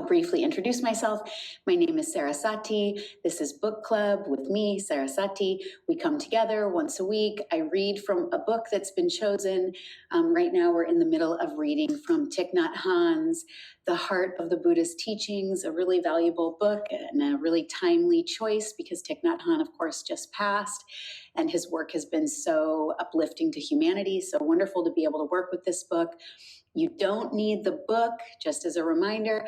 Briefly introduce myself. My name is Sati. This is Book Club with me, Sati. We come together once a week. I read from a book that's been chosen. Right now we're in the middle of reading from Thich Nhat Hanh's The Heart of the Buddha's Teachings, a really valuable book and a really timely choice because Thich Nhat Hanh, of course, just passed and his work has been so uplifting to humanity. So wonderful to be able to work with this book. You don't need the book, just as a reminder.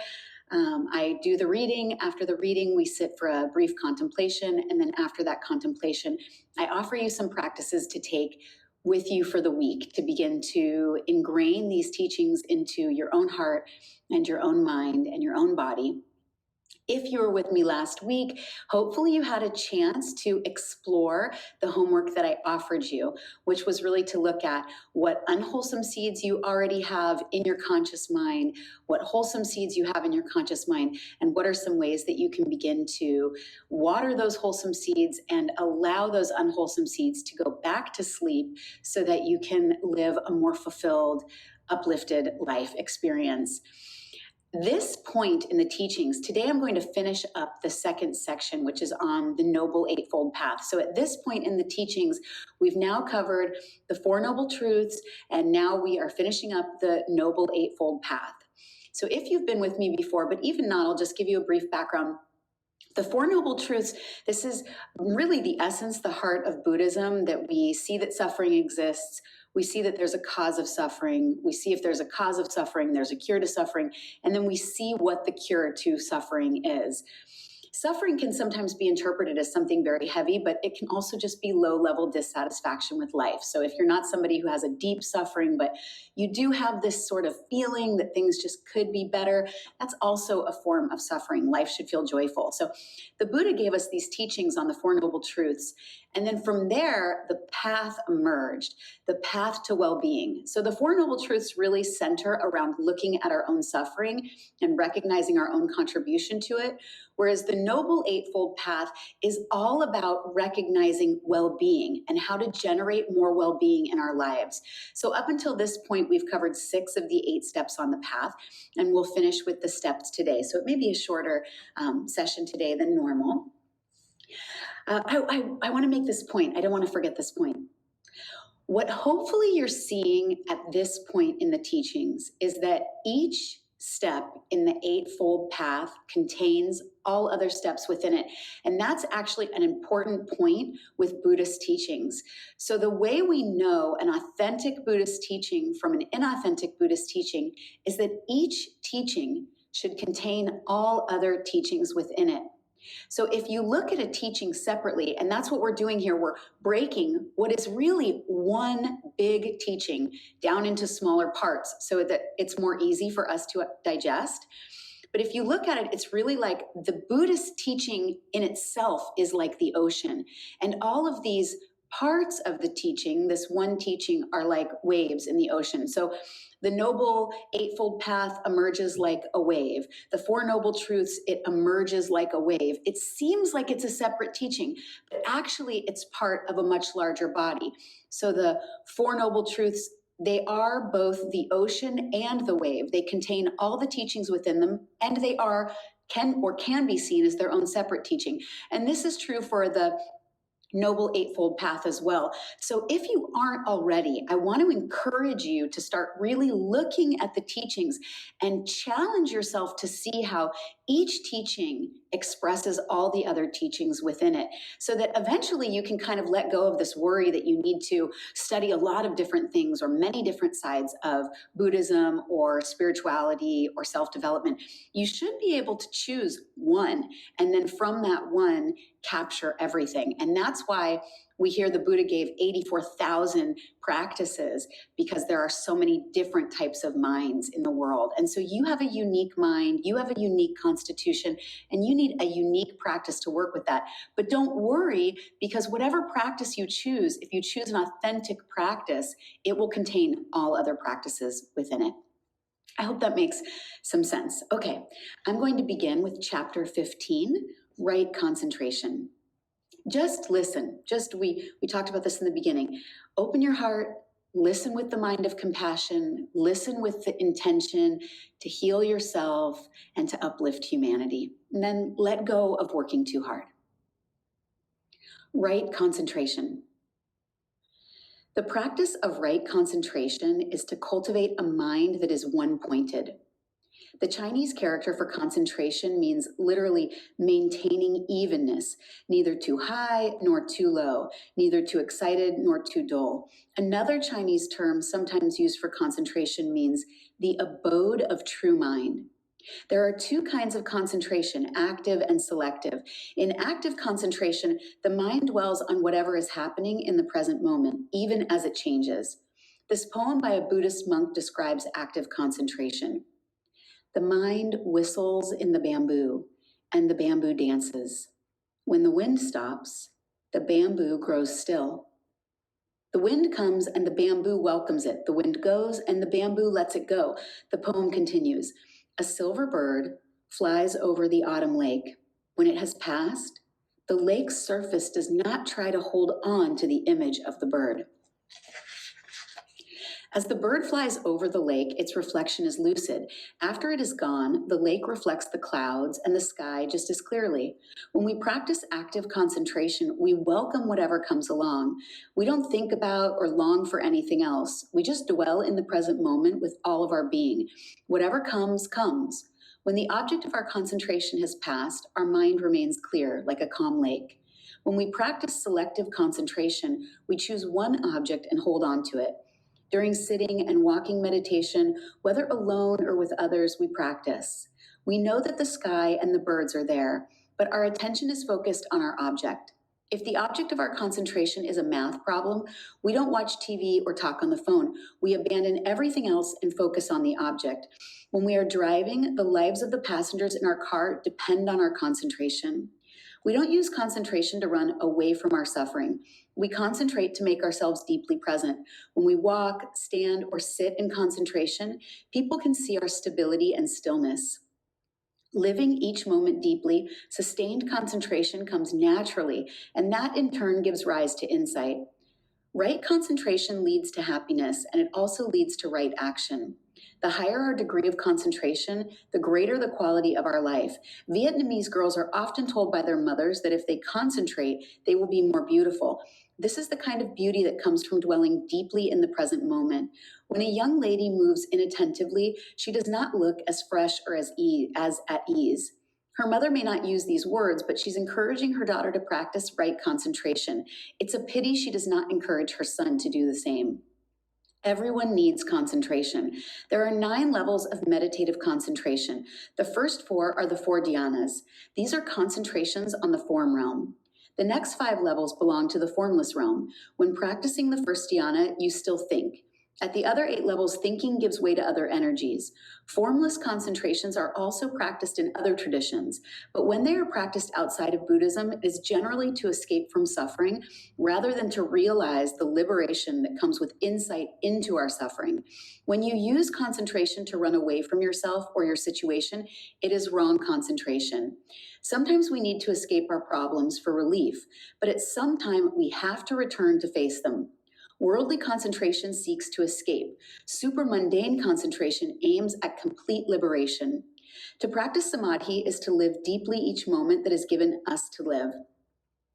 I do the reading. After the reading, we sit for a brief contemplation. And then after that contemplation, I offer you some practices to take with you for the week to begin to ingrain these teachings into your own heart and your own mind and your own body. If you were with me last week, hopefully you had a chance to explore the homework that I offered you, which was really to look at what unwholesome seeds you already have in your conscious mind, what wholesome seeds you have in your conscious mind, and what are some ways that you can begin to water those wholesome seeds and allow those unwholesome seeds to go back to sleep so that you can live a more fulfilled, uplifted life experience. This point in the teachings, today I'm going to finish up the second section, which is on the Noble Eightfold Path. So at this point in the teachings, we've now covered the Four Noble Truths, and now we are finishing up the Noble Eightfold Path. So if you've been with me before, but even not, I'll just give you a brief background. The Four Noble Truths, this is really the essence, the heart of Buddhism, that we see that suffering exists. We see that there's a cause of suffering. We see if there's a cause of suffering, there's a cure to suffering. And then we see what the cure to suffering is. Suffering can sometimes be interpreted as something very heavy, but it can also just be low-level dissatisfaction with life. So if you're not somebody who has a deep suffering, but you do have this sort of feeling that things just could be better, that's also a form of suffering. Life should feel joyful. So the Buddha gave us these teachings on the Four Noble Truths. And then from there, the path emerged, the path to well-being. So the Four Noble Truths really center around looking at our own suffering and recognizing our own contribution to it, whereas the Noble Eightfold Path is all about recognizing well-being and how to generate more well-being in our lives. So up until this point, we've covered 6 of the 8 steps on the path, and we'll finish with the steps today. So it may be a shorter session today than normal. I want to make this point. I don't want to forget this point. What hopefully you're seeing at this point in the teachings is that each step in the Eightfold Path contains all other steps within it. And that's actually an important point with Buddhist teachings. So the way we know an authentic Buddhist teaching from an inauthentic Buddhist teaching is that each teaching should contain all other teachings within it. So if you look at a teaching separately, and that's what we're doing here, we're breaking what is really one big teaching down into smaller parts so that it's more easy for us to digest. But if you look at it, it's really like the Buddhist teaching in itself is like the ocean. And all of these parts of the teaching, this one teaching, are like waves in the ocean. So the Noble Eightfold Path emerges like a wave. The Four Noble Truths, it emerges like a wave. It seems like it's a separate teaching, but actually it's part of a much larger body. So the Four Noble Truths, they are both the ocean and the wave. They contain all the teachings within them, and they can be seen as their own separate teaching. And this is true for the Noble Eightfold Path as well. So if you aren't already, I want to encourage you to start really looking at the teachings and challenge yourself to see how each teaching expresses all the other teachings within it, so that eventually you can kind of let go of this worry that you need to study a lot of different things or many different sides of Buddhism or spirituality or self-development. You should be able to choose one, and then from that one, capture everything. And that's why we hear the Buddha gave 84,000 practices, because there are so many different types of minds in the world. And so you have a unique mind, you have a unique constitution, and you need a unique practice to work with that. But don't worry, because whatever practice you choose, if you choose an authentic practice, it will contain all other practices within it. I hope that makes some sense. Okay, I'm going to begin with chapter 15, right concentration. Just listen. We talked about this in the beginning. Open your heart, Listen with the mind of compassion, listen with the intention to heal yourself and to uplift humanity. And then let go of working too hard. Right concentration. The practice of right concentration is to cultivate a mind that is one-pointed. The Chinese character for concentration means literally maintaining evenness, neither too high nor too low, neither too excited nor too dull. Another Chinese term sometimes used for concentration means the abode of true mind. There are two kinds of concentration, active and selective. In active concentration, the mind dwells on whatever is happening in the present moment, even as it changes. This poem by a Buddhist monk describes active concentration. The mind whistles in the bamboo, and the bamboo dances. When the wind stops, the bamboo grows still. The wind comes and the bamboo welcomes it. The wind goes and the bamboo lets it go. The poem continues. A silver bird flies over the autumn lake. When it has passed, the lake's surface does not try to hold on to the image of the bird. As the bird flies over the lake, its reflection is lucid. After it is gone, the lake reflects the clouds and the sky just as clearly. When we practice active concentration, we welcome whatever comes along. We don't think about or long for anything else. We just dwell in the present moment with all of our being. Whatever comes, comes. When the object of our concentration has passed, our mind remains clear, like a calm lake. When we practice selective concentration, we choose one object and hold on to it. During sitting and walking meditation, whether alone or with others, we practice. We know that the sky and the birds are there, but our attention is focused on our object. If the object of our concentration is a math problem, we don't watch TV or talk on the phone. We abandon everything else and focus on the object. When we are driving, the lives of the passengers in our car depend on our concentration. We don't use concentration to run away from our suffering. We concentrate to make ourselves deeply present. When we walk, stand, or sit in concentration, people can see our stability and stillness. Living each moment deeply, sustained concentration comes naturally, and that in turn gives rise to insight. Right concentration leads to happiness, and it also leads to right action. The higher our degree of concentration, the greater the quality of our life. Vietnamese girls are often told by their mothers that if they concentrate, they will be more beautiful. This is the kind of beauty that comes from dwelling deeply in the present moment. When a young lady moves inattentively, she does not look as fresh or as at ease. Her mother may not use these words, but she's encouraging her daughter to practice right concentration. It's a pity she does not encourage her son to do the same. Everyone needs concentration. There are 9 levels of meditative concentration. The first 4 are the 4 dhyanas. These are concentrations on the form realm. The next 5 levels belong to the formless realm. When practicing the first dhyana, you still think. At the other 8 levels, thinking gives way to other energies. Formless concentrations are also practiced in other traditions, but when they are practiced outside of Buddhism, it is generally to escape from suffering rather than to realize the liberation that comes with insight into our suffering. When you use concentration to run away from yourself or your situation, it is wrong concentration. Sometimes we need to escape our problems for relief, but at some time we have to return to face them. Worldly concentration seeks to escape. Supramundane concentration aims at complete liberation. To practice samadhi is to live deeply each moment that is given us to live.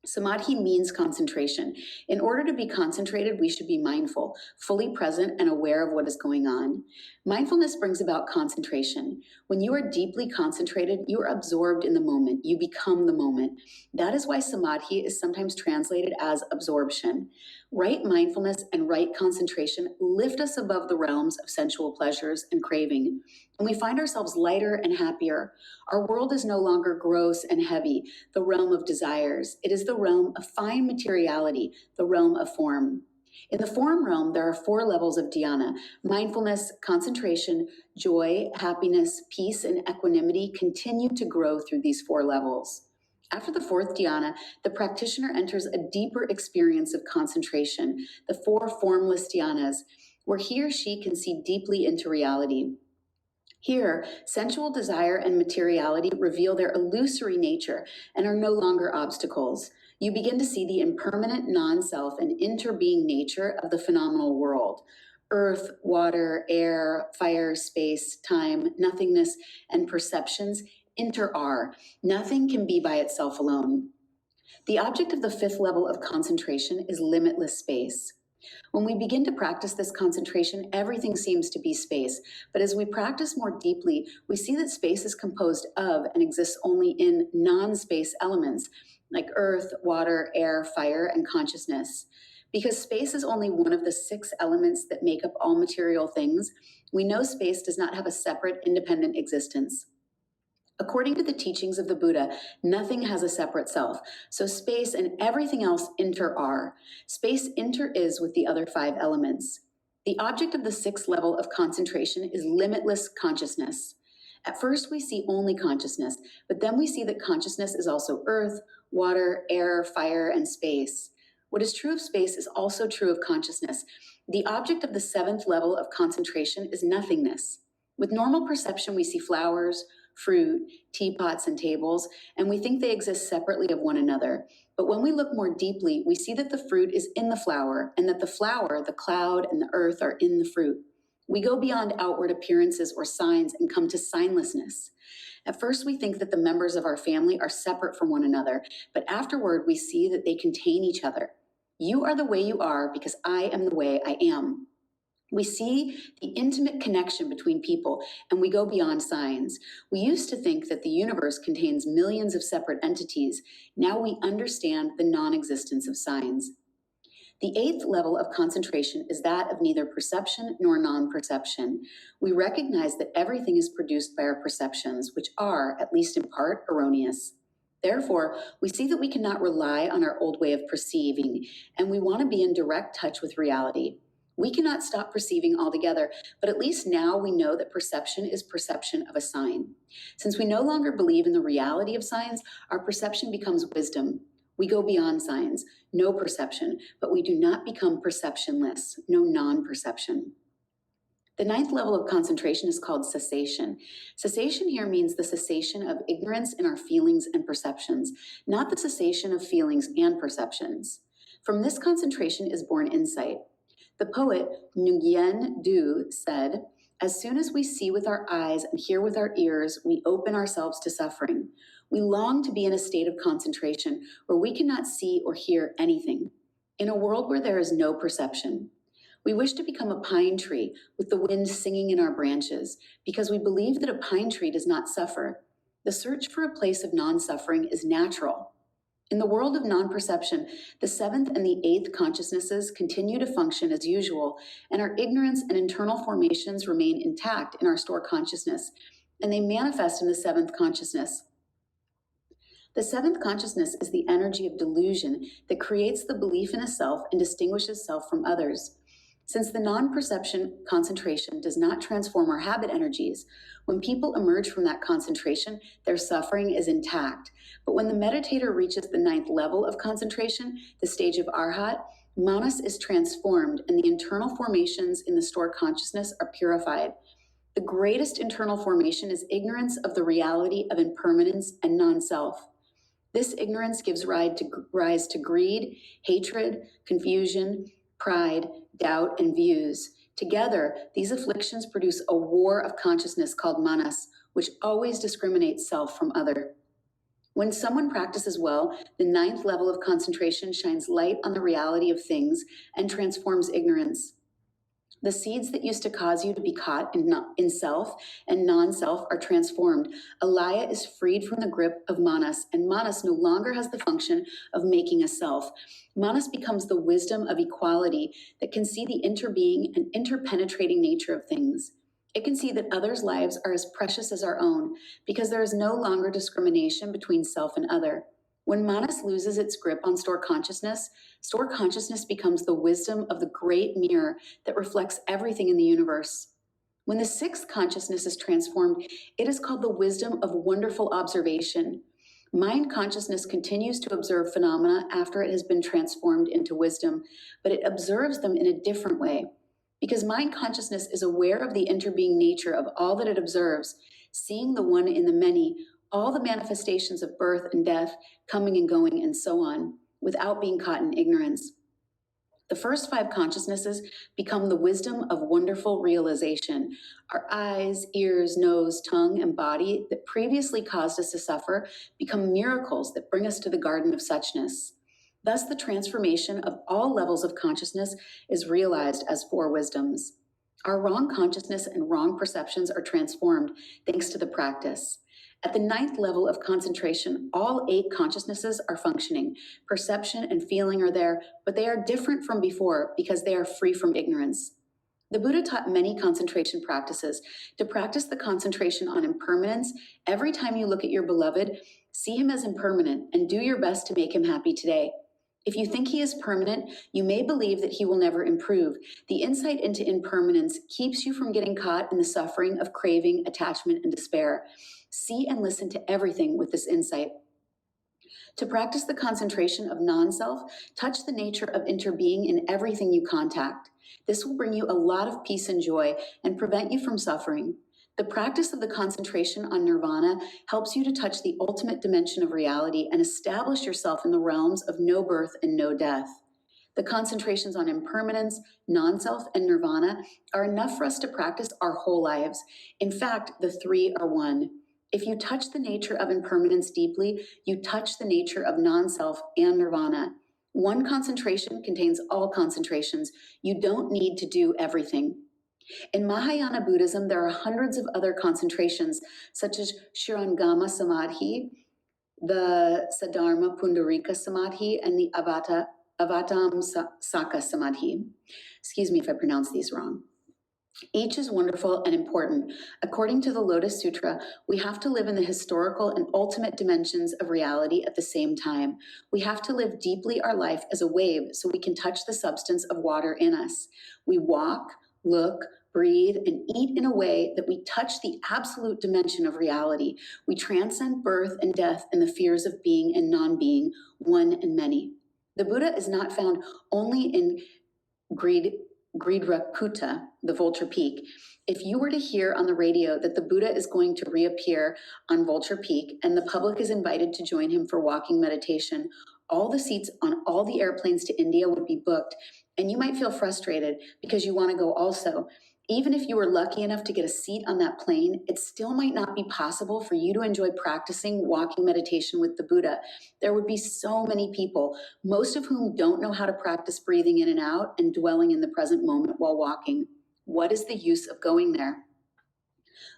Samadhi means concentration. In order to be concentrated, we should be mindful, fully present, and aware of what is going on. Mindfulness brings about concentration. When you are deeply concentrated, you are absorbed in the moment. You become the moment. That is why samadhi is sometimes translated as absorption. Right mindfulness and right concentration lift us above the realms of sensual pleasures and craving, and we find ourselves lighter and happier. Our world is no longer gross and heavy, the realm of desires. It is the realm of fine materiality, the realm of form. In the form realm, there are 4 levels of dhyana. Mindfulness, concentration, joy, happiness, peace, and equanimity continue to grow through these 4 levels. After the 4th dhyana, the practitioner enters a deeper experience of concentration, the 4 formless dhyanas, where he or she can see deeply into reality. Here, sensual desire and materiality reveal their illusory nature and are no longer obstacles. You begin to see the impermanent non-self and interbeing nature of the phenomenal world. Earth, water, air, fire, space, time, nothingness, and perceptions inter-are. Nothing can be by itself alone. The object of the fifth level of concentration is limitless space. When we begin to practice this concentration, everything seems to be space. But as we practice more deeply, we see that space is composed of and exists only in non-space elements like earth, water, air, fire, and consciousness. Because space is only one of the 6 elements that make up all material things, we know space does not have a separate, independent existence. According to the teachings of the Buddha, nothing has a separate self, so space and everything else inter-are. Space inter-is with the other 5 elements. The object of the 6th level of concentration is limitless consciousness. At first, we see only consciousness, but then we see that consciousness is also earth, water, air, fire, and space. What is true of space is also true of consciousness. The object of the 7th level of concentration is nothingness. With normal perception, we see flowers, fruit, teapots, and tables, and we think they exist separately of one another. But when we look more deeply, we see that the fruit is in the flower, and that the flower, the cloud, and the earth are in the fruit. We go beyond outward appearances or signs and come to signlessness. At first, we think that the members of our family are separate from one another, but afterward, we see that they contain each other. You are the way you are because I am the way I am. We see the intimate connection between people, and we go beyond signs. We used to think that the universe contains millions of separate entities. Now we understand the non-existence of signs. The 8th level of concentration is that of neither perception nor non-perception. We recognize that everything is produced by our perceptions, which are, at least in part, erroneous. Therefore, we see that we cannot rely on our old way of perceiving, and we want to be in direct touch with reality. We cannot stop perceiving altogether, but at least now we know that perception is perception of a sign. Since we no longer believe in the reality of signs, our perception becomes wisdom. We go beyond signs, no perception, but we do not become perceptionless, no non-perception. The 9th level of concentration is called cessation. Cessation here means the cessation of ignorance in our feelings and perceptions, not the cessation of feelings and perceptions. From this concentration is born insight. The poet Nguyen Du said, "As soon as we see with our eyes and hear with our ears, we open ourselves to suffering. We long to be in a state of concentration where we cannot see or hear anything, in a world where there is no perception. We wish to become a pine tree with the wind singing in our branches because we believe that a pine tree does not suffer. The search for a place of non-suffering is natural. In the world of non-perception, the 7th and the 8th consciousnesses continue to function as usual, and our ignorance and internal formations remain intact in our store consciousness, and they manifest in the 7th consciousness. The 7th consciousness is the energy of delusion that creates the belief in a self and distinguishes self from others. Since the non-perception concentration does not transform our habit energies, when people emerge from that concentration, their suffering is intact. But when the meditator reaches the 9th level of concentration, the stage of arhat, manas is transformed and the internal formations in the stored consciousness are purified. The greatest internal formation is ignorance of the reality of impermanence and non-self. This ignorance gives rise to greed, hatred, confusion, pride, doubt, and views. Together, these afflictions produce a war of consciousness called manas, which always discriminates self from other. When someone practices well, the 9th level of concentration shines light on the reality of things and transforms ignorance. The seeds that used to cause you to be caught in self and non-self are transformed. Alaya is freed from the grip of manas, and manas no longer has the function of making a self. Manas becomes the wisdom of equality that can see the interbeing and interpenetrating nature of things. It can see that others' lives are as precious as our own because there is no longer discrimination between self and other. When manas loses its grip on store consciousness becomes the wisdom of the great mirror that reflects everything in the universe. When the 6th consciousness is transformed, it is called the wisdom of wonderful observation. Mind consciousness continues to observe phenomena after it has been transformed into wisdom, but it observes them in a different way. Because mind consciousness is aware of the interbeing nature of all that it observes, seeing the one in the many, all the manifestations of birth and death, coming and going, and so on. without being caught in ignorance. The first 5 consciousnesses become the wisdom of wonderful realization. Our eyes, ears, nose, tongue, and body that previously caused us to suffer become miracles that bring us to the garden of suchness. Thus, the transformation of all levels of consciousness is realized as 4 wisdoms. Our wrong consciousness and wrong perceptions are transformed thanks to the practice. At the 9th level of concentration, all 8 consciousnesses are functioning. Perception and feeling are there, but they are different from before because they are free from ignorance. The Buddha taught many concentration practices. To practice the concentration on impermanence, every time you look at your beloved, see him as impermanent and do your best to make him happy today. If you think he is permanent, you may believe that he will never improve. The insight into impermanence keeps you from getting caught in the suffering of craving, attachment, and despair. See and listen to everything with this insight. To practice the concentration of non-self, touch the nature of interbeing in everything you contact. This will bring you a lot of peace and joy and prevent you from suffering. The practice of the concentration on nirvana helps you to touch the ultimate dimension of reality and establish yourself in the realms of no birth and no death. The concentrations on impermanence, non-self, and nirvana are enough for us to practice our whole lives. In fact, the 3 are one. If you touch the nature of impermanence deeply, you touch the nature of non-self and nirvana. One concentration contains all concentrations. You don't need to do everything. In Mahayana Buddhism, there are hundreds of other concentrations, such as Shirangama Samadhi, the Sadharma Pundarika Samadhi, and the Avatam Saka Samadhi. Excuse me if I pronounce these wrong. Each is wonderful and important. According to the Lotus Sutra, we have to live in the historical and ultimate dimensions of reality at the same time. We have to live deeply our life as a wave so we can touch the substance of water in us. We walk, look, breathe, and eat in a way that we touch the absolute dimension of reality. We transcend birth and death and the fears of being and non-being, one and many. The Buddha is not found only in Gridrakutta, the Vulture Peak. If you were to hear on the radio that the Buddha is going to reappear on Vulture Peak and the public is invited to join him for walking meditation, all the seats on all the airplanes to India would be booked, and you might feel frustrated because you want to go also. Even if you were lucky enough to get a seat on that plane, it still might not be possible for you to enjoy practicing walking meditation with the Buddha. There would be so many people, most of whom don't know how to practice breathing in and out and dwelling in the present moment while walking. What is the use of going there?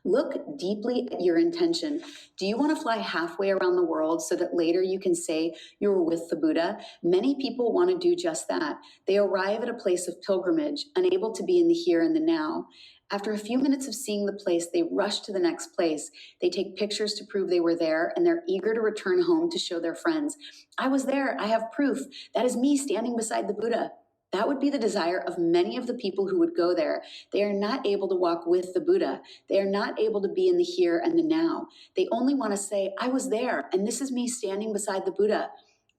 Look deeply at your intention. Do you want to fly halfway around the world so that later you can say you were with the Buddha? Many people want to do just that. They arrive at a place of pilgrimage, unable to be in the here and the now. After a few minutes of seeing the place, they rush to the next place. They take pictures to prove they were there, and they're eager to return home to show their friends. I was there. I have proof. That is me standing beside the Buddha. That would be the desire of many of the people who would go there. They are not able to walk with the Buddha. They are not able to be in the here and the now. They only want to say, I was there, and this is me standing beside the Buddha.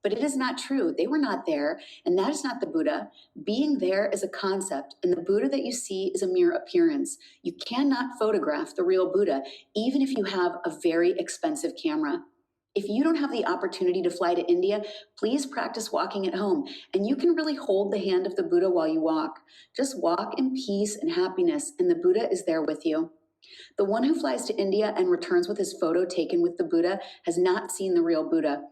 But it is not true. They were not there, and that is not the Buddha. Being there is a concept, and the Buddha that you see is a mere appearance. You cannot photograph the real Buddha, even if you have a very expensive camera. If you don't have the opportunity to fly to India, please practice walking at home, and you can really hold the hand of the Buddha while you walk. Just walk in peace and happiness, and the Buddha is there with you. The one who flies to India and returns with his photo taken with the Buddha has not seen the real Buddha.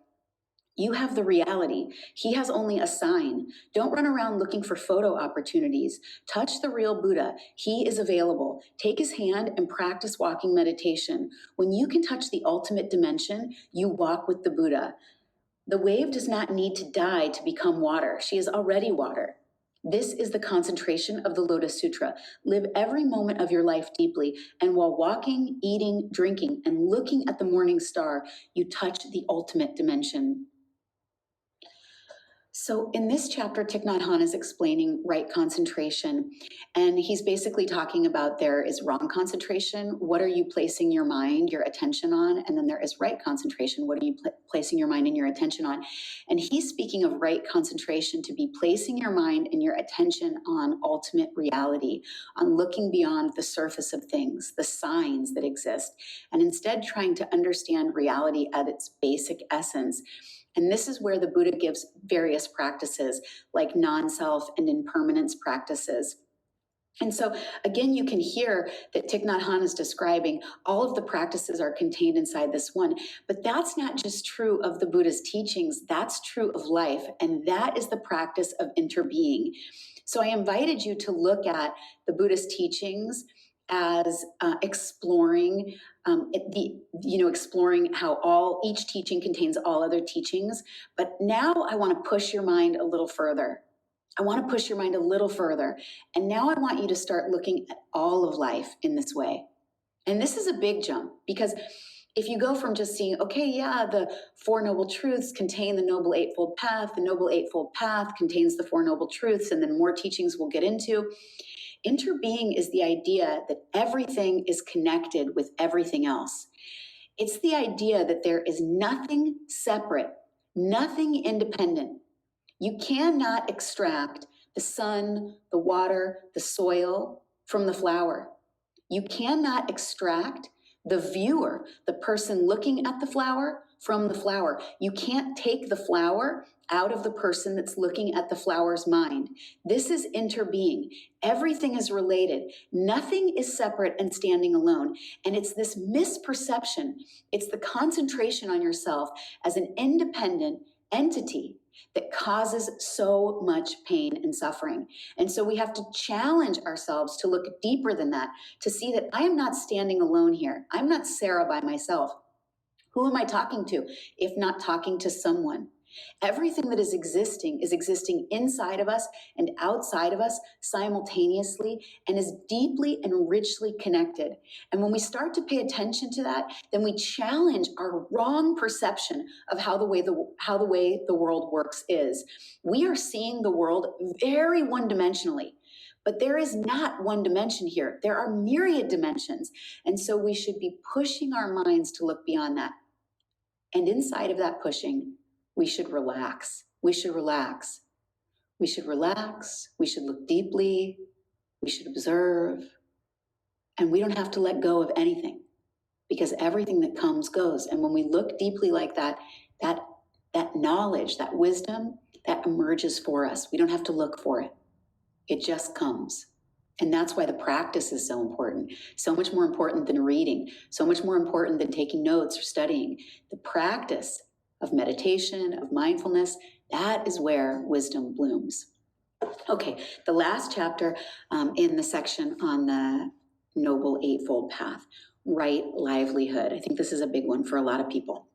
You have the reality. He has only a sign. Don't run around looking for photo opportunities. Touch the real Buddha. He is available. Take his hand and practice walking meditation. When you can touch the ultimate dimension, you walk with the Buddha. The wave does not need to die to become water. She is already water. This is the concentration of the Lotus Sutra. Live every moment of your life deeply, and while walking, eating, drinking, and looking at the morning star, you touch the ultimate dimension. So in this chapter, Thich Nhat Hanh is explaining right concentration, and he's basically talking about there is wrong concentration. What are you placing your mind, your attention on? And then there is right concentration. What are you placing your mind and your attention on? And he's speaking of right concentration to be placing your mind and your attention on ultimate reality, on looking beyond the surface of things, the signs that exist, and instead trying to understand reality at its basic essence. And this is where the Buddha gives various practices like non-self and impermanence practices. And so, again, you can hear that Thich Nhat Hanh is describing all of the practices are contained inside this one. But that's not just true of the Buddha's teachings, that's true of life. And that is the practice of interbeing. So I invited you to look at the Buddha's teachings as exploring exploring how each teaching contains all other teachings. But now I want to push your mind a little further. I want to push your mind a little further. And now I want you to start looking at all of life in this way. And this is a big jump, because if you go from just seeing, okay, yeah, the Four Noble Truths contain the Noble Eightfold Path, the Noble Eightfold Path contains the Four Noble Truths, and then more teachings we'll get into. Interbeing is the idea that everything is connected with everything else. It's the idea that there is nothing separate, nothing independent. You cannot extract the sun, the water, the soil from the flower. You cannot extract the viewer, the person looking at the flower, from the flower. You can't take the flower out of the person that's looking at the flower's mind. This is interbeing. Everything is related. Nothing is separate and standing alone. And it's this misperception. It's the concentration on yourself as an independent entity that causes so much pain and suffering. And so we have to challenge ourselves to look deeper than that, to see that I am not standing alone here. I'm not Sarah by myself. Who am I talking to if not talking to someone? Everything that is existing inside of us and outside of us simultaneously, and is deeply and richly connected. And when we start to pay attention to that, then we challenge our wrong perception of how the way the world works is. We are seeing the world very one-dimensionally. But there is not one dimension here. There are myriad dimensions. And so we should be pushing our minds to look beyond that. And inside of that pushing, we should relax. We should relax. We should relax. We should look deeply. We should observe. And we don't have to let go of anything, because everything that comes goes. And when we look deeply like that, that knowledge, that wisdom, that emerges for us. We don't have to look for it. It just comes. And that's why the practice is so important. So much more important than reading. So much more important than taking notes or studying. The practice of meditation, of mindfulness, that is where wisdom blooms. Okay, the last chapter in the section on the Noble Eightfold Path, right livelihood. I think this is a big one for a lot of people.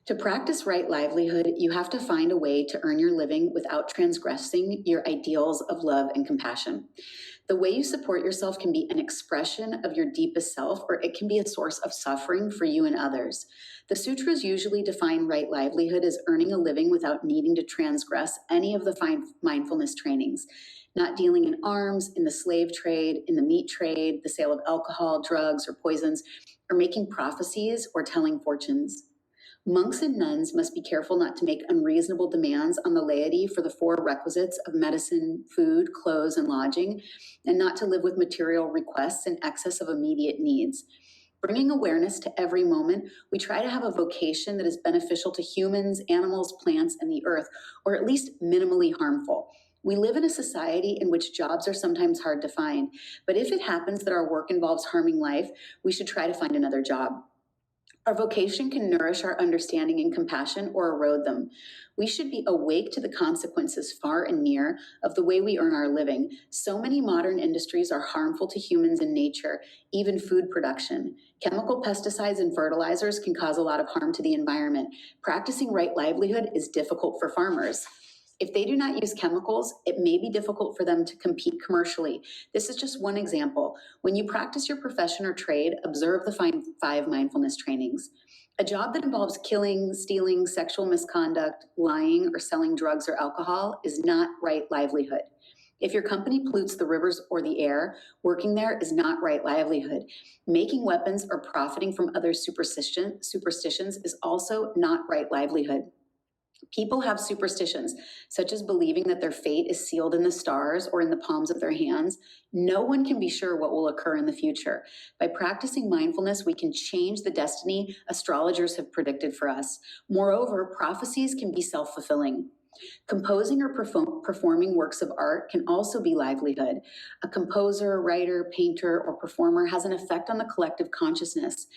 To practice right livelihood, you have to find a way to earn your living without transgressing your ideals of love and compassion. The way you support yourself can be an expression of your deepest self, or it can be a source of suffering for you and others. The sutras usually define right livelihood as earning a living without needing to transgress any of the mindfulness trainings. Not dealing in arms, in the slave trade, in the meat trade, the sale of alcohol, drugs, or poisons, or making prophecies or telling fortunes. Monks and nuns must be careful not to make unreasonable demands on the laity for the four requisites of medicine, food, clothes, and lodging, and not to live with material requests in excess of immediate needs. Bringing awareness to every moment, we try to have a vocation that is beneficial to humans, animals, plants, and the earth, or at least minimally harmful. We live in a society in which jobs are sometimes hard to find, but if it happens that our work involves harming life, we should try to find another job. Our vocation can nourish our understanding and compassion or erode them. We should be awake to the consequences far and near of the way we earn our living. So many modern industries are harmful to humans and nature, even food production. Chemical pesticides and fertilizers can cause a lot of harm to the environment. Practicing right livelihood is difficult for farmers. If they do not use chemicals, it may be difficult for them to compete commercially. This is just one example. When you practice your profession or trade, observe the 5 mindfulness trainings. A job that involves killing, stealing, sexual misconduct, lying, or selling drugs or alcohol is not right livelihood. If your company pollutes the rivers or the air, working there is not right livelihood. Making weapons or profiting from other superstitions is also not right livelihood. People have superstitions, such as believing that their fate is sealed in the stars or in the palms of their hands. No one can be sure what will occur in the future. By practicing mindfulness, we can change the destiny astrologers have predicted for us. Moreover, prophecies can be self-fulfilling. Composing or performing works of art can also be livelihood. A composer, writer, painter, or performer has an effect on the collective consciousness.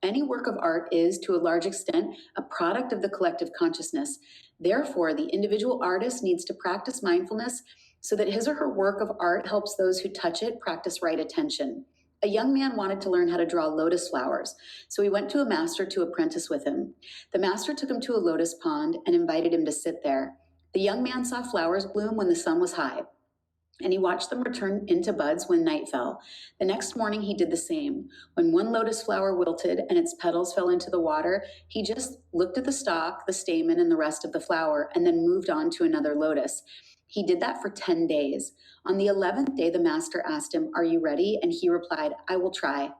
Any work of art is, to a large extent, a product of the collective consciousness. Therefore, the individual artist needs to practice mindfulness so that his or her work of art helps those who touch it practice right attention. A young man wanted to learn how to draw lotus flowers, so he went to a master to apprentice with him. The master took him to a lotus pond and invited him to sit there. The young man saw flowers bloom when the sun was high, and he watched them return into buds when night fell. The next morning, he did the same. When one lotus flower wilted and its petals fell into the water, he just looked at the stalk, the stamen, and the rest of the flower, and then moved on to another lotus. He did that for 10 days. On the 11th day, the master asked him, "Are you ready?" And he replied, "I will try."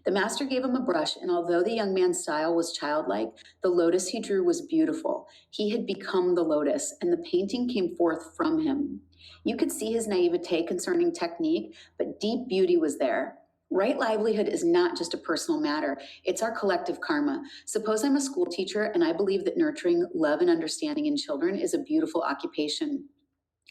The master gave him a brush, and although the young man's style was childlike, the lotus he drew was beautiful. He had become the lotus, and the painting came forth from him. You could see his naivete concerning technique, but deep beauty was there. Right livelihood is not just a personal matter, it's our collective karma. Suppose I'm a school teacher and I believe that nurturing love and understanding in children is a beautiful occupation.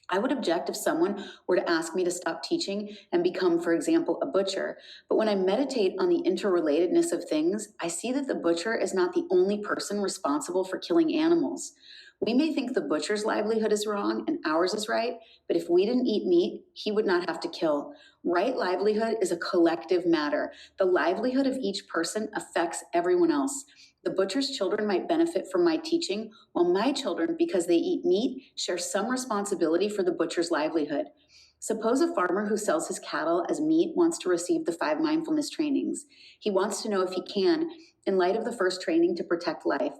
I would object if someone were to ask me to stop teaching and become, for example, a butcher. But when I meditate on the interrelatedness of things, I see that the butcher is not the only person responsible for killing animals. We may think the butcher's livelihood is wrong and ours is right, but if we didn't eat meat, he would not have to kill. Right livelihood is a collective matter. The livelihood of each person affects everyone else. The butcher's children might benefit from my teaching, while my children, because they eat meat, share some responsibility for the butcher's livelihood. Suppose a farmer who sells his cattle as meat wants to receive the 5 mindfulness trainings. He wants to know if he can, in light of the first training, to protect life.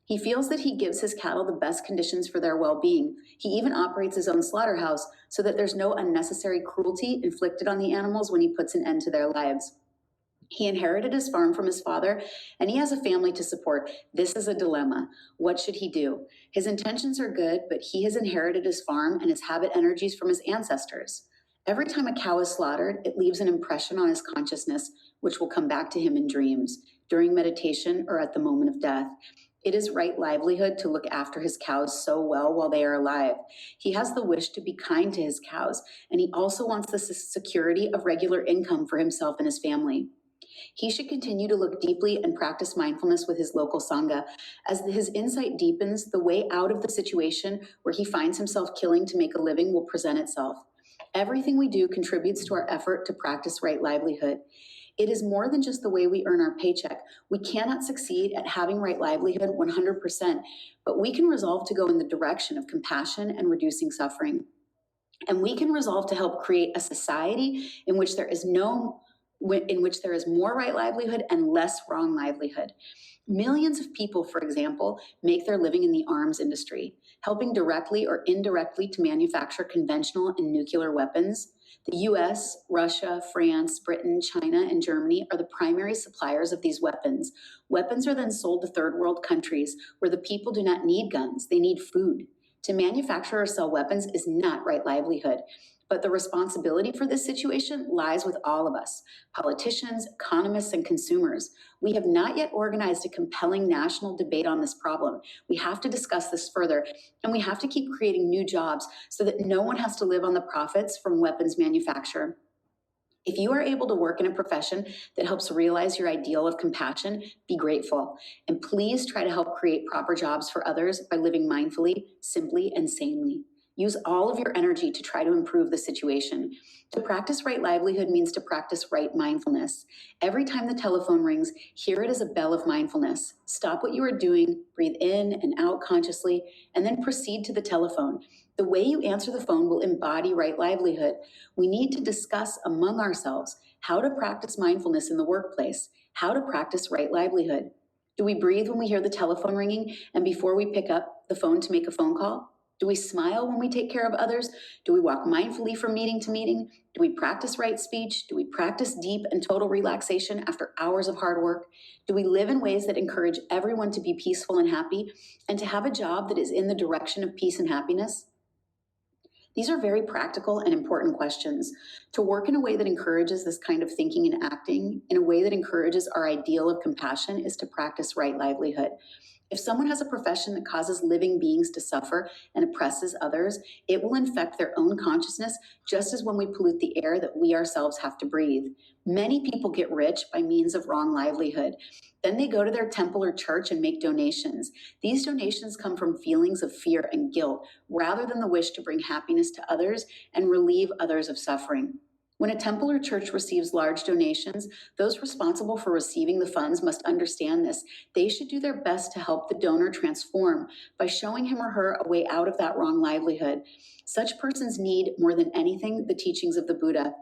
He feels that he gives his cattle the best conditions for their well-being. He even operates his own slaughterhouse so that there's no unnecessary cruelty inflicted on the animals when he puts an end to their lives. He inherited his farm from his father, and he has a family to support. This is a dilemma. What should he do? His intentions are good, but he has inherited his farm and his habit energies from his ancestors. Every time a cow is slaughtered, it leaves an impression on his consciousness, which will come back to him in dreams, during meditation, or at the moment of death. It is right livelihood to look after his cows so well while they are alive. He has the wish to be kind to his cows, and he also wants the security of regular income for himself and his family. He should continue to look deeply and practice mindfulness with his local Sangha. As his insight deepens, the way out of the situation where he finds himself killing to make a living will present itself. Everything we do contributes to our effort to practice right livelihood. It is more than just the way we earn our paycheck. We cannot succeed at having right livelihood 100%, but we can resolve to go in the direction of compassion and reducing suffering. And we can resolve to help create a society in which there is more right livelihood and less wrong livelihood. Millions of people, for example, make their living in the arms industry, helping directly or indirectly to manufacture conventional and nuclear weapons. The US, Russia, France, Britain, China, and Germany are the primary suppliers of these weapons. Weapons are then sold to third world countries where the people do not need guns, they need food. To manufacture or sell weapons is not right livelihood. But the responsibility for this situation lies with all of us, politicians, economists, and consumers. We have not yet organized a compelling national debate on this problem. We have to discuss this further, and we have to keep creating new jobs so that no one has to live on the profits from weapons manufacture. If you are able to work in a profession that helps realize your ideal of compassion, be grateful. And please try to help create proper jobs for others by living mindfully, simply, and sanely. Use all of your energy to try to improve the situation. To practice right livelihood means to practice right mindfulness. Every time the telephone rings, hear it as a bell of mindfulness. Stop what you are doing, breathe in and out consciously, and then proceed to the telephone. The way you answer the phone will embody right livelihood. We need to discuss among ourselves how to practice mindfulness in the workplace, how to practice right livelihood. Do we breathe when we hear the telephone ringing and before we pick up the phone to make a phone call? Do we smile when we take care of others? Do we walk mindfully from meeting to meeting? Do we practice right speech? Do we practice deep and total relaxation after hours of hard work? Do we live in ways that encourage everyone to be peaceful and happy and to have a job that is in the direction of peace and happiness? These are very practical and important questions. To work in a way that encourages this kind of thinking and acting, in a way that encourages our ideal of compassion, is to practice right livelihood. If someone has a profession that causes living beings to suffer and oppresses others, it will infect their own consciousness, just as when we pollute the air that we ourselves have to breathe. Many people get rich by means of wrong livelihood. Then they go to their temple or church and make donations. These donations come from feelings of fear and guilt, rather than the wish to bring happiness to others and relieve others of suffering. When a temple or church receives large donations, those responsible for receiving the funds must understand this. They should do their best to help the donor transform by showing him or her a way out of that wrong livelihood. Such persons need, more than anything, the teachings of the Buddha.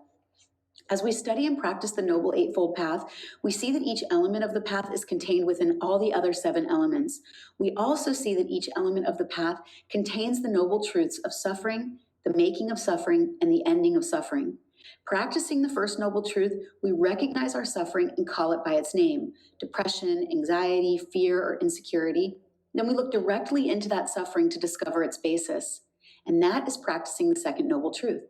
As we study and practice the Noble Eightfold Path, we see that each element of the path is contained within all the other 7 elements. We also see that each element of the path contains the noble truths of suffering, the making of suffering, and the ending of suffering. Practicing the first noble truth, we recognize our suffering and call it by its name: depression, anxiety, fear, or insecurity. Then we look directly into that suffering to discover its basis. And that is practicing the second noble truth.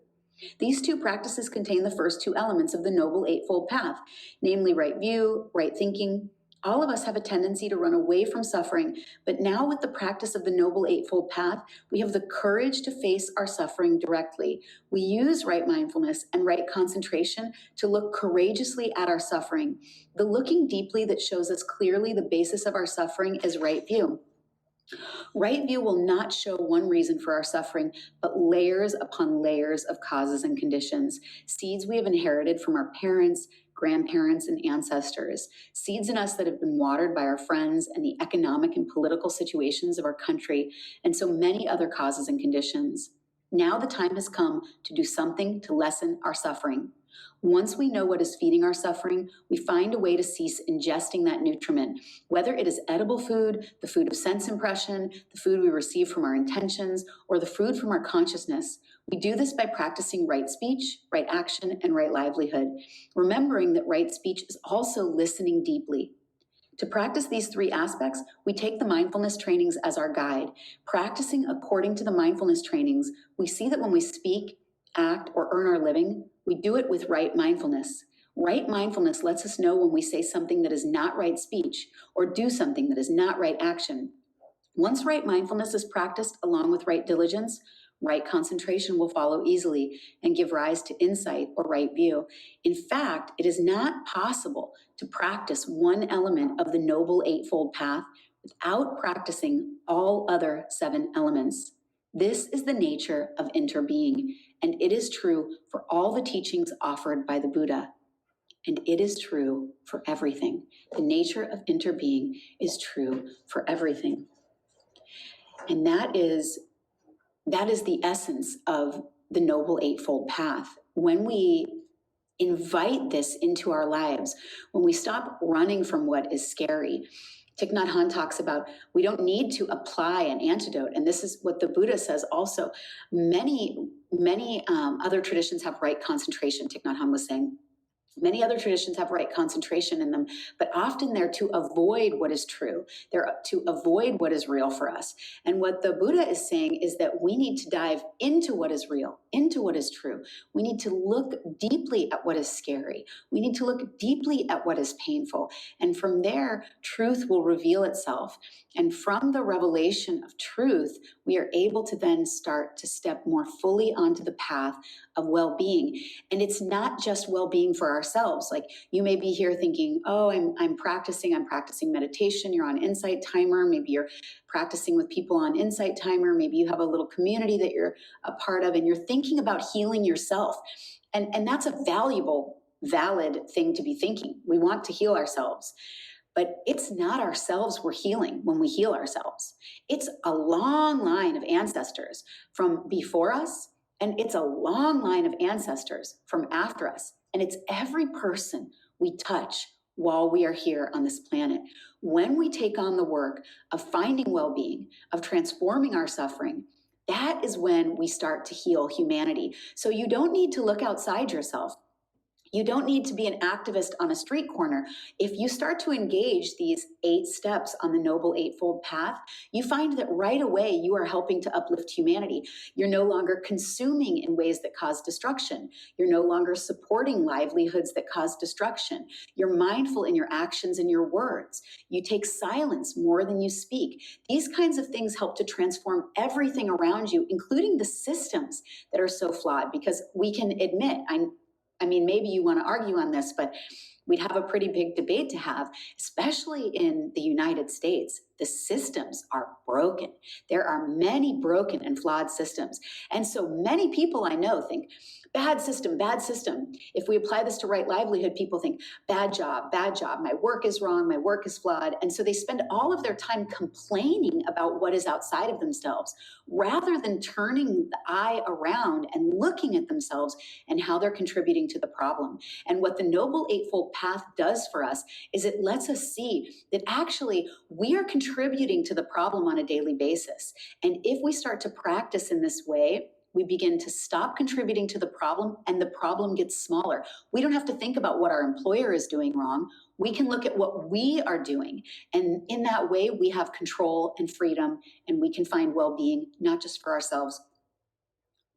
These 2 practices contain the first 2 elements of the Noble Eightfold Path, namely right view, right thinking. All of us have a tendency to run away from suffering, but now with the practice of the Noble Eightfold Path, we have the courage to face our suffering directly. We use right mindfulness and right concentration to look courageously at our suffering. The looking deeply that shows us clearly the basis of our suffering is right view. Right view will not show one reason for our suffering, but layers upon layers of causes and conditions, seeds we have inherited from our parents, grandparents, and ancestors, seeds in us that have been watered by our friends and the economic and political situations of our country, and so many other causes and conditions. Now the time has come to do something to lessen our suffering. Once we know what is feeding our suffering, we find a way to cease ingesting that nutriment, whether it is edible food, the food of sense impression, the food we receive from our intentions, or the food from our consciousness. We do this by practicing right speech, right action, and right livelihood, remembering that right speech is also listening deeply. To practice these 3 aspects, we take the mindfulness trainings as our guide. Practicing according to the mindfulness trainings, we see that when we speak, act, or earn our living, we do it with right mindfulness. Right mindfulness lets us know when we say something that is not right speech or do something that is not right action. Once right mindfulness is practiced along with right diligence, right concentration will follow easily and give rise to insight or right view. In fact, it is not possible to practice one element of the Noble Eightfold Path without practicing all other 7 elements. This is the nature of interbeing, and it is true for all the teachings offered by the Buddha. And it is true for everything. The nature of interbeing is true for everything. And that is the essence of the Noble Eightfold Path. When we invite this into our lives, when we stop running from what is scary, Thich Nhat Hanh talks about we don't need to apply an antidote. And this is what the Buddha says also. Many other traditions have right concentration, Thich Nhat Hanh was saying. Many other traditions have right concentration in them, but often they're to avoid what is true. They're to avoid what is real for us. And what the Buddha is saying is that we need to dive into what is real, into what is true. We need to look deeply at what is scary. We need to look deeply at what is painful. And from there, truth will reveal itself. And from the revelation of truth, we are able to then start to step more fully onto the path of well-being. And it's not just well-being for ourselves. Like you may be here thinking, oh, I'm practicing meditation. You're on Insight Timer. Maybe you're practicing with people on Insight Timer. Maybe you have a little community that you're a part of and you're thinking about healing yourself. And that's a valuable, valid thing to be thinking. We want to heal ourselves. But it's not ourselves we're healing when we heal ourselves. It's a long line of ancestors from before us, and it's a long line of ancestors from after us. And it's every person we touch while we are here on this planet. When we take on the work of finding well-being, of transforming our suffering, that is when we start to heal humanity. So you don't need to look outside yourself. You don't need to be an activist on a street corner. If you start to engage these 8 steps on the Noble Eightfold Path, you find that right away you are helping to uplift humanity. You're no longer consuming in ways that cause destruction. You're no longer supporting livelihoods that cause destruction. You're mindful in your actions and your words. You take silence more than you speak. These kinds of things help to transform everything around you, including the systems that are so flawed, because we can admit, I mean, maybe you want to argue on this, but we'd have a pretty big debate to have, especially in the United States. The systems are broken. There are many broken and flawed systems. And so many people I know think, bad system, bad system. If we apply this to right livelihood, people think, bad job, my work is wrong, my work is flawed. And so they spend all of their time complaining about what is outside of themselves, rather than turning the eye around and looking at themselves and how they're contributing to the problem. And what the Noble Eightfold Path does for us is it lets us see that actually we are contributing to the problem on a daily basis. And if we start to practice in this way, we begin to stop contributing to the problem, and the problem gets smaller. We don't have to think about what our employer is doing wrong. We can look at what we are doing. And in that way, we have control and freedom, and we can find well-being, not just for ourselves,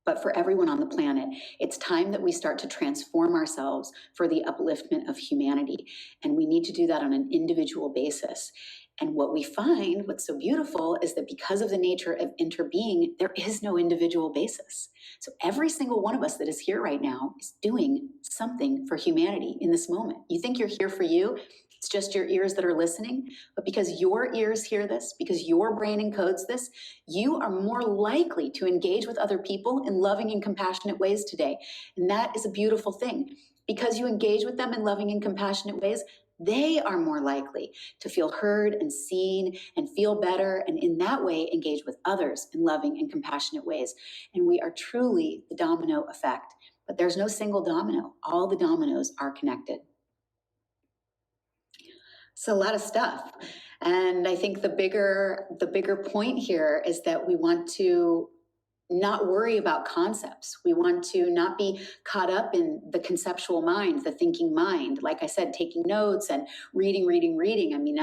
but for everyone on the planet. It's time that we start to transform ourselves for the upliftment of humanity. And we need to do that on an individual basis. And what we find, what's so beautiful, is that because of the nature of interbeing, there is no individual basis. So every single one of us that is here right now is doing something for humanity in this moment. You think you're here for you, it's just your ears that are listening, but because your ears hear this, because your brain encodes this, you are more likely to engage with other people in loving and compassionate ways today. And that is a beautiful thing. Because you engage with them in loving and compassionate ways, they are more likely to feel heard and seen and feel better, and in that way engage with others in loving and compassionate ways. And we are truly the domino effect. But there's no single domino. All the dominoes are connected. So a lot of stuff. And I think the bigger point here is that we want to not worry about concepts. We want to not be caught up in the conceptual mind, the thinking mind. Like I said, taking notes and reading. I mean,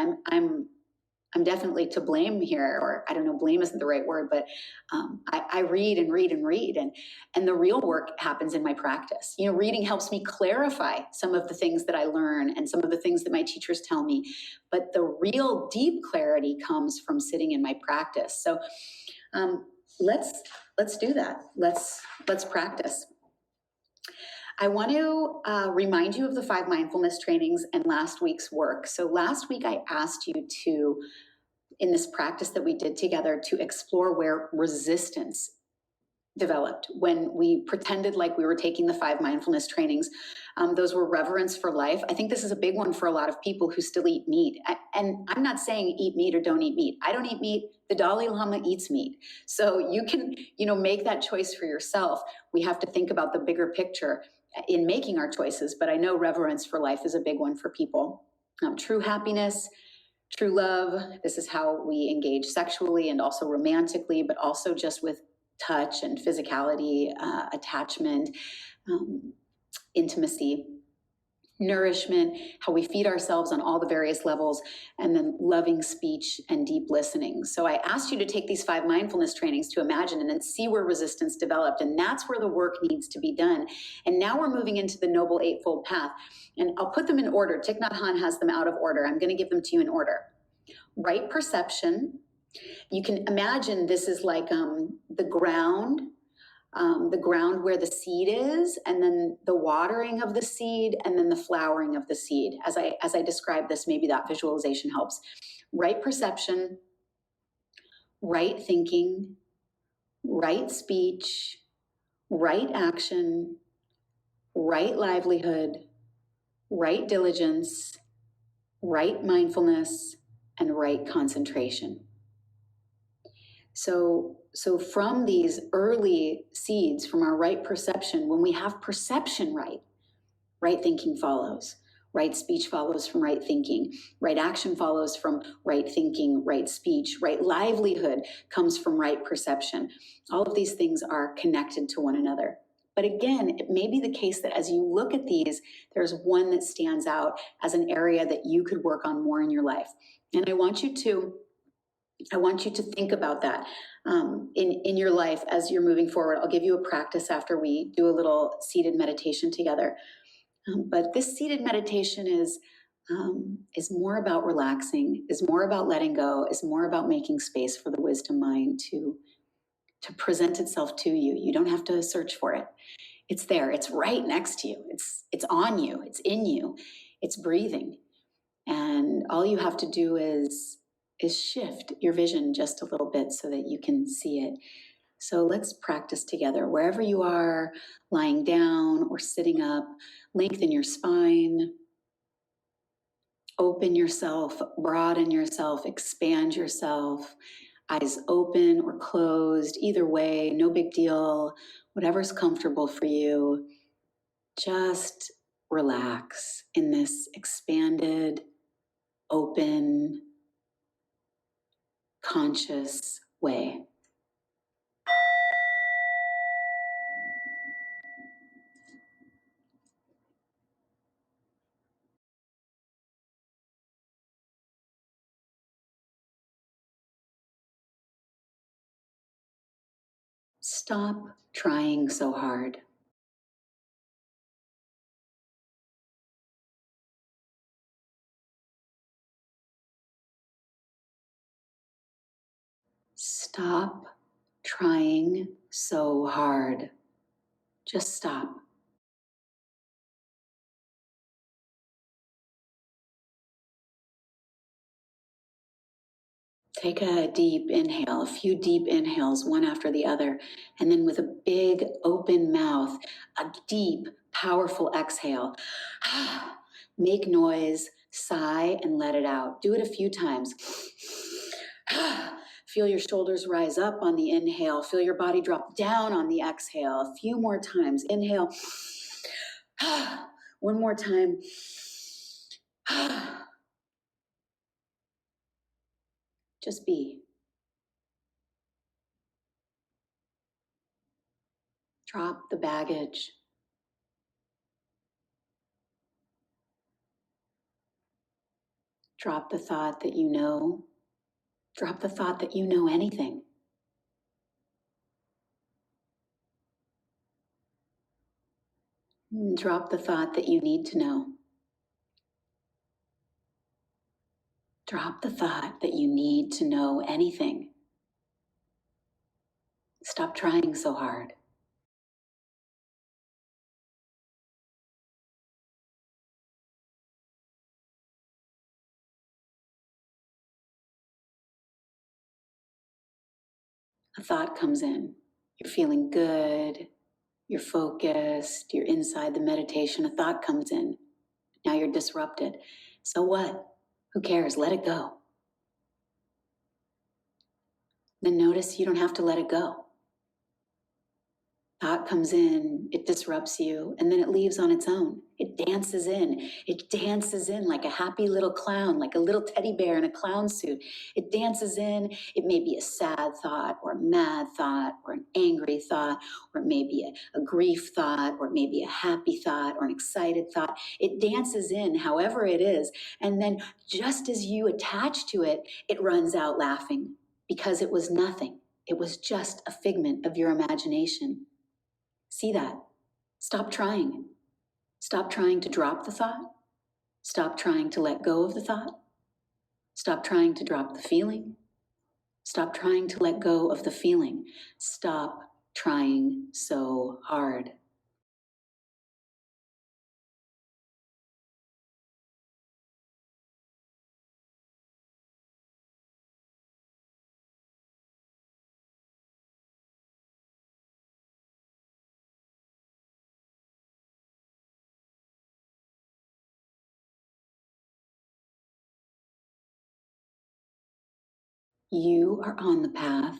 I'm definitely to blame here, or I don't know, blame isn't the right word, but I read and read, and the real work happens in my practice. You know, reading helps me clarify some of the things that I learn and some of the things that my teachers tell me, but the real deep clarity comes from sitting in my practice. So let's do that. Let's practice. I want to remind you of the 5 mindfulness trainings and last week's work. So last week I asked you to, in this practice that we did together, to explore where resistance developed when we pretended like we were taking the 5 mindfulness trainings. Those were reverence for life. I think this is a big one for a lot of people who still eat meat. And I'm not saying eat meat or don't eat meat. I don't eat meat. The Dalai Lama eats meat. So you can, make that choice for yourself. We have to think about the bigger picture in making our choices, but I know reverence for life is a big one for people. True happiness, true love. This is how we engage sexually and also romantically, but also just with touch and physicality, attachment, intimacy, nourishment, how we feed ourselves on all the various levels, and then loving speech and deep listening. So I asked you to take these 5 mindfulness trainings to imagine and then see where resistance developed. And that's where the work needs to be done. And now we're moving into the Noble Eightfold Path. And I'll put them in order. Thich Nhat Hanh has them out of order. I'm going to give them to you in order. Right perception. You can imagine this is like the ground where the seed is, and then the watering of the seed, and then the flowering of the seed. As I describe this, maybe that visualization helps. Right perception, right thinking, right speech, right action, right livelihood, right diligence, right mindfulness, and right concentration. So from these early seeds, from our right perception, when we have perception right thinking follows. Right speech follows from right thinking. Right action follows from right thinking, right speech. Right livelihood comes from right perception. All of these things are connected to one another. But again, it may be the case that as you look at these, there's one that stands out as an area that you could work on more in your life. And I want you to think about that in your life as you're moving forward. I'll give you a practice after we do a little seated meditation together. But this seated meditation is more about relaxing, is more about letting go, is more about making space for the wisdom mind to present itself to you. You don't have to search for it. It's there. It's right next to you. It's on you. It's in you. It's breathing. And all you have to do is shift your vision just a little bit so that you can see it. So let's practice together. Wherever you are, lying down or sitting up, lengthen your spine, open yourself, broaden yourself, expand yourself, eyes open or closed, either way, no big deal, whatever's comfortable for you. Just relax in this expanded, open, conscious way. Stop trying so hard. Stop trying so hard. Just stop. Take a deep inhale, a few deep inhales, one after the other, and then with a big open mouth, a deep, powerful exhale. Make noise, sigh, and let it out. Do it a few times. Feel your shoulders rise up on the inhale. Feel your body drop down on the exhale. A few more times. Inhale. One more time. Just be. Drop the baggage. Drop the thought that you know. Drop the thought that you know anything. Drop the thought that you need to know. Drop the thought that you need to know anything. Stop trying so hard. A thought comes in. You're feeling good. You're focused. You're inside the meditation. A thought comes in. Now you're disrupted. So what? Who cares? Let it go. Then notice you don't have to let it go. Thought comes in, it disrupts you, and then it leaves on its own. It dances in. It dances in like a happy little clown, like a little teddy bear in a clown suit. It dances in. It may be a sad thought or a mad thought or an angry thought, or it may be a grief thought, or it may be a happy thought or an excited thought. It dances in however it is. And then just as you attach to it, it runs out laughing because it was nothing. It was just a figment of your imagination. See that. Stop trying. Stop trying to drop the thought. Stop trying to let go of the thought. Stop trying to drop the feeling. Stop trying to let go of the feeling. Stop trying so hard. You are on the path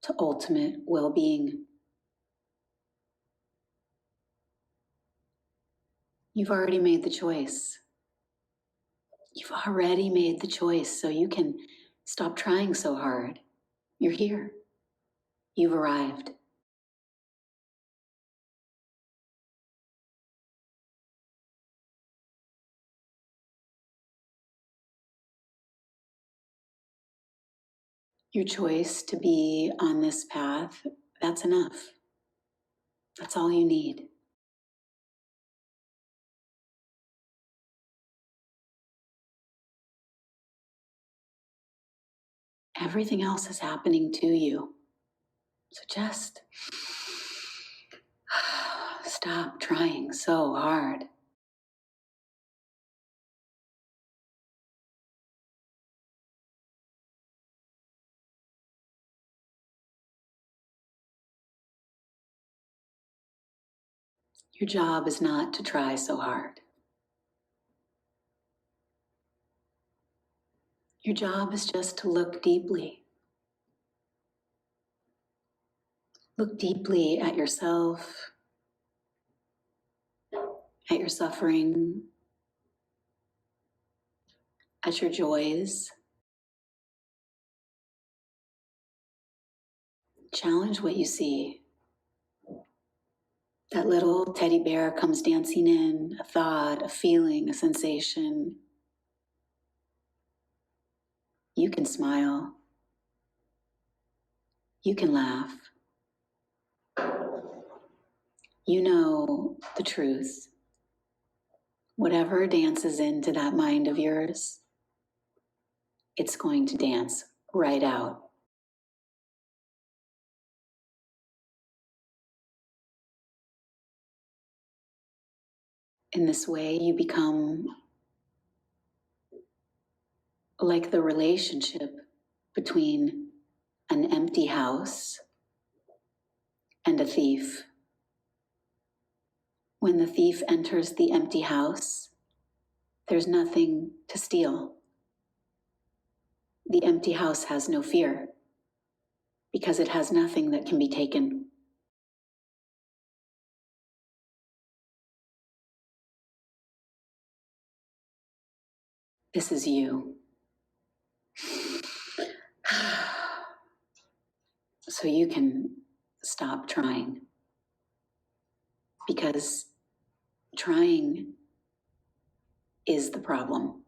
to ultimate well-being. You've already made the choice. You've already made the choice, so you can stop trying so hard. You're here. You've arrived. Your choice to be on this path, that's enough. That's all you need. Everything else is happening to you. So just stop trying so hard. Your job is not to try so hard. Your job is just to look deeply. Look deeply at yourself, at your suffering, at your joys. Challenge what you see. That little teddy bear comes dancing in, a thought, a feeling, a sensation. You can smile. You can laugh. You know the truth. Whatever dances into that mind of yours, it's going to dance right out. In this way, you become like the relationship between an empty house and a thief. When the thief enters the empty house, there's nothing to steal. The empty house has no fear because it has nothing that can be taken. This is you. So you can stop trying, because trying is the problem.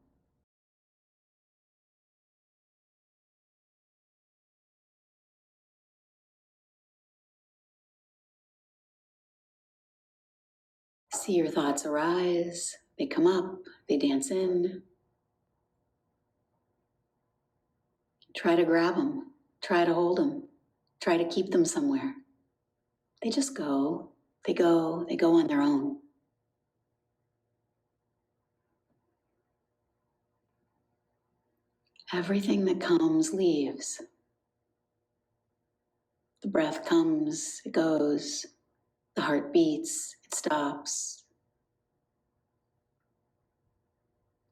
See your thoughts arise, they come up, they dance in. Try to grab them, try to hold them, try to keep them somewhere. They just go, they go on their own. Everything that comes leaves. The breath comes, it goes, the heart beats, it stops.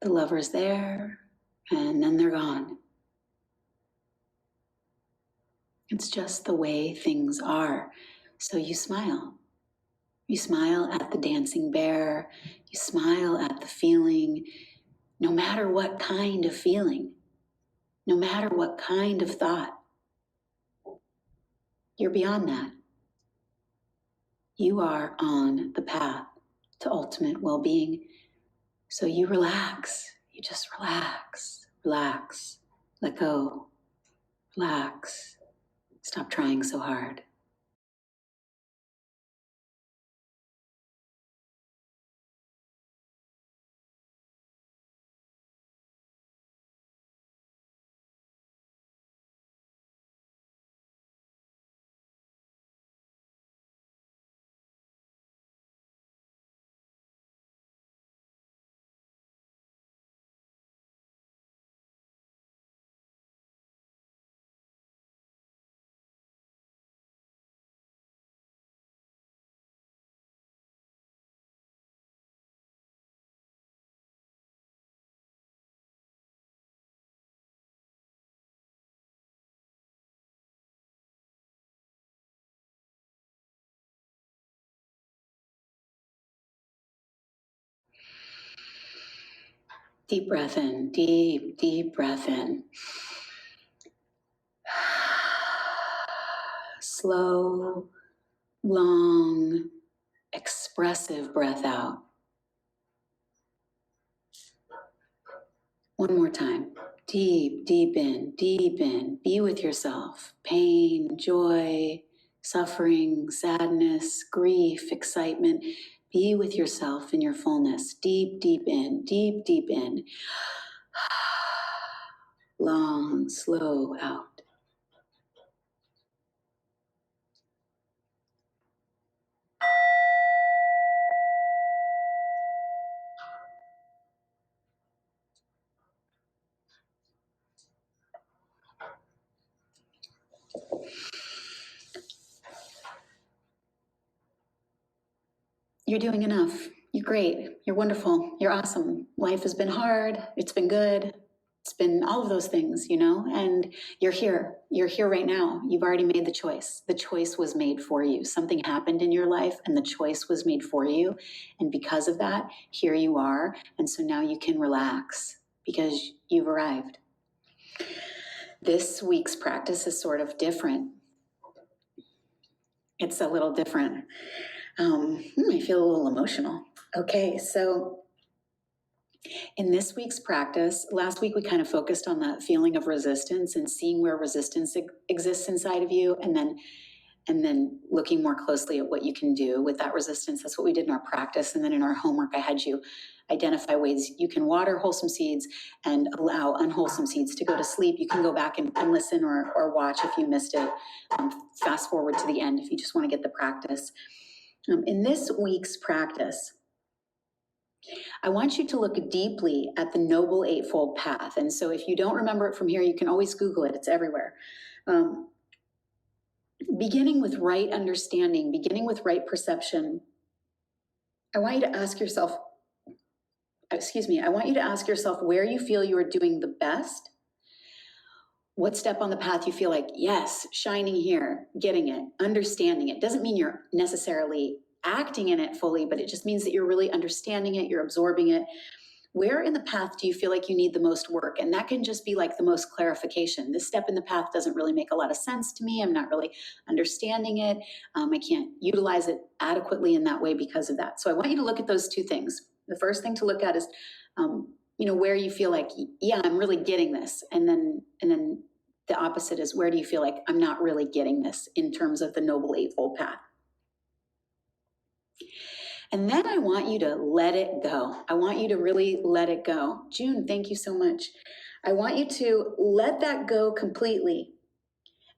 The lover's there, and then they're gone. It's just the way things are. So you smile. You smile at the dancing bear. You smile at the feeling, no matter what kind of feeling, no matter what kind of thought. You're beyond that. You are on the path to ultimate well-being. So you relax. You just relax, relax, let go, relax. Stop trying so hard. Deep breath in, deep, deep breath in. Slow, long, expressive breath out. One more time. Deep, deep in, deep in. Be with yourself. Pain, joy, suffering, sadness, grief, excitement. Be with yourself in your fullness. Deep, deep in, deep, deep in. Long, slow out. You're doing enough. You're great. You're wonderful. You're awesome. Life has been hard. It's been good. It's been all of those things, you know, and you're here. You're here right now. You've already made the choice. The choice was made for you. Something happened in your life and the choice was made for you. And because of that, here you are. And so now you can relax because you've arrived. This week's practice is sort of different. It's a little different. I feel a little emotional. Okay, so in this week's practice, last week we kind of focused on the feeling of resistance and seeing where resistance exists inside of you, and then looking more closely at what you can do with that resistance. That's what we did in our practice. And then in our homework, I had you identify ways you can water wholesome seeds and allow unwholesome seeds to go to sleep. You can go back and listen or watch if you missed it. Fast forward to the end if you just want to get the practice. In this week's practice, I want you to look deeply at the Noble Eightfold Path. And so if you don't remember it from here, you can always Google it. It's everywhere. Beginning with right understanding, beginning with right perception, I want you to ask yourself, where you feel you are doing the best. What step on the path you feel like, yes, shining here, getting it, understanding it. Doesn't mean you're necessarily acting in it fully, but it just means that you're really understanding it, you're absorbing it. Where in the path do you feel like you need the most work? And that can just be like the most clarification. This step in the path doesn't really make a lot of sense to me. I'm not really understanding it. I can't utilize it adequately in that way because of that. So I want you to look at those two things. The first thing to look at is, where you feel like, yeah, I'm really getting this. And then the opposite is, where do you feel like I'm not really getting this in terms of the Noble Eightfold Path? And then I want you to let it go. I want you to really let it go. June, thank you so much. I want you to let that go completely.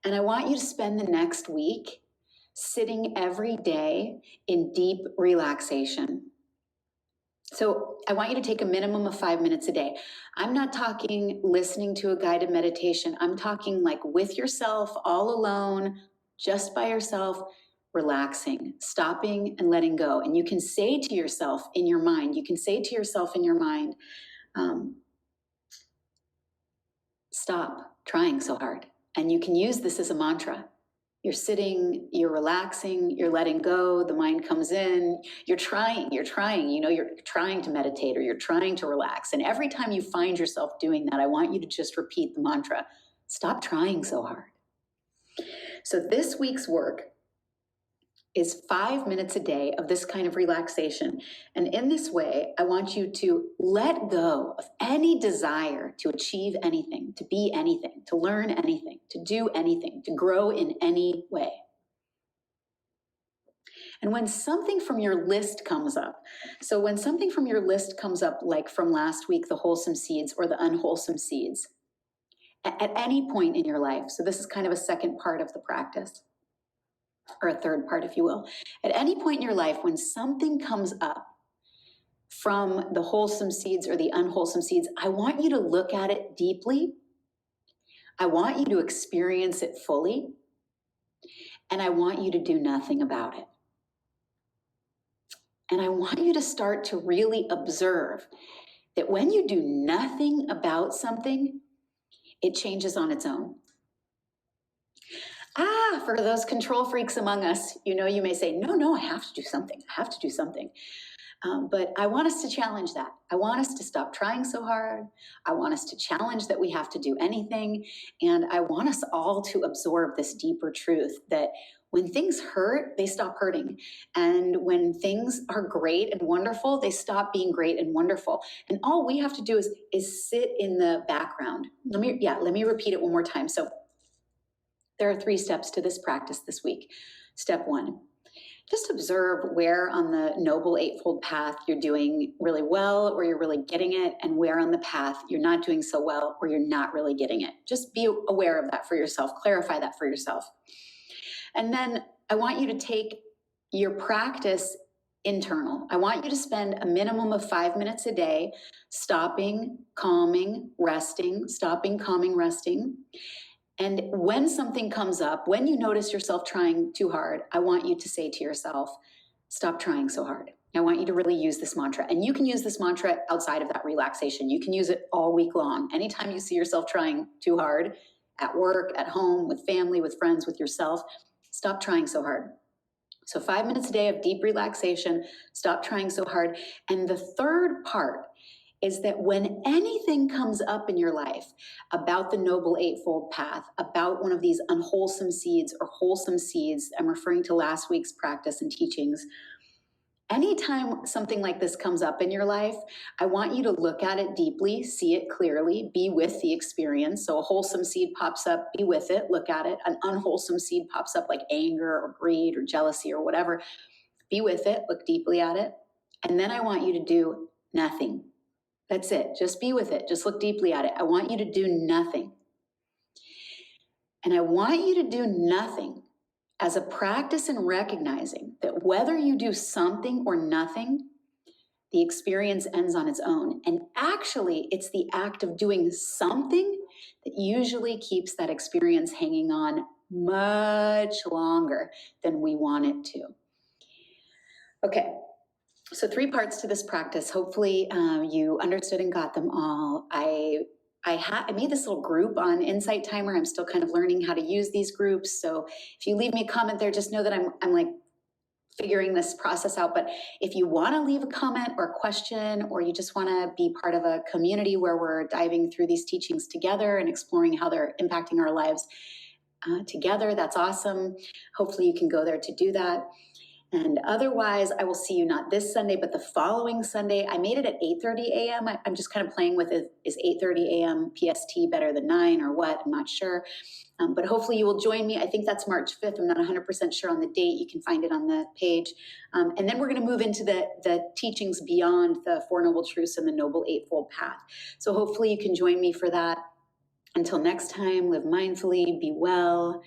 And I want you to spend the next week sitting every day in deep relaxation. So I want you to take a minimum of 5 minutes a day. I'm not talking listening to a guided meditation. I'm talking like with yourself, all alone, just by yourself, relaxing, stopping and letting go. And you can say to yourself in your mind, stop trying so hard. And you can use this as a mantra. You're sitting, you're relaxing, you're letting go, the mind comes in, you're trying, you're trying to meditate or you're trying to relax. And every time you find yourself doing that, I want you to just repeat the mantra, stop trying so hard. So this week's work is 5 minutes a day of this kind of relaxation. And in this way, I want you to let go of any desire to achieve anything, to be anything, to learn anything, to do anything, to grow in any way. And when something from your list comes up, like from last week, the wholesome seeds or the unwholesome seeds, at any point in your life, so this is kind of a second part of the practice, or a third part, if you will. At any point in your life, when something comes up from the wholesome seeds or the unwholesome seeds, I want you to look at it deeply. I want you to experience it fully. And I want you to do nothing about it. And I want you to start to really observe that when you do nothing about something, it changes on its own. For those control freaks among us, you may say, no, I have to do something. But I want us to challenge that. I want us to stop trying so hard. I want us to challenge that we have to do anything. And I want us all to absorb this deeper truth that when things hurt, they stop hurting. And when things are great and wonderful, they stop being great and wonderful. And all we have to do is sit in the background. Let me repeat it one more time. So there are 3 steps to this practice this week. Step 1, just observe where on the Noble Eightfold Path you're doing really well or you're really getting it, and where on the path you're not doing so well or you're not really getting it. Just be aware of that for yourself, clarify that for yourself. And then I want you to take your practice internal. I want you to spend a minimum of 5 minutes a day stopping, calming, resting, stopping, calming, resting. And when something comes up, when you notice yourself trying too hard, I want you to say to yourself, stop trying so hard. I want you to really use this mantra. And you can use this mantra outside of that relaxation. You can use it all week long. Anytime you see yourself trying too hard, at work, at home, with family, with friends, with yourself, stop trying so hard. So 5 minutes a day of deep relaxation, stop trying so hard. And the third part is that when anything comes up in your life about the Noble Eightfold Path, about one of these unwholesome seeds or wholesome seeds, I'm referring to last week's practice and teachings, anytime something like this comes up in your life, I want you to look at it deeply, see it clearly, be with the experience. So a wholesome seed pops up, be with it, look at it. An unwholesome seed pops up like anger or greed or jealousy or whatever. Be with it, look deeply at it. And then I want you to do nothing. That's it. Just be with it. Just look deeply at it. I want you to do nothing. And I want you to do nothing as a practice in recognizing that whether you do something or nothing, the experience ends on its own. And actually, it's the act of doing something that usually keeps that experience hanging on much longer than we want it to. Okay. So 3 parts to this practice. Hopefully you understood and got them all. I made this little group on Insight Timer. I'm still kind of learning how to use these groups. So if you leave me a comment there, just know that I'm like figuring this process out. But if you want to leave a comment or a question, or you just want to be part of a community where we're diving through these teachings together and exploring how they're impacting our lives together, that's awesome. Hopefully you can go there to do that. And otherwise, I will see you not this Sunday, but the following Sunday. I made it at 8:30 a.m. I'm just kind of playing with it. Is 8:30 a.m. PST better than 9 or what? I'm not sure. But hopefully you will join me. I think that's March 5th. I'm not 100% sure on the date. You can find it on the page. And then we're going to move into the teachings beyond the Four Noble Truths and the Noble Eightfold Path. So hopefully you can join me for that. Until next time, live mindfully, be well,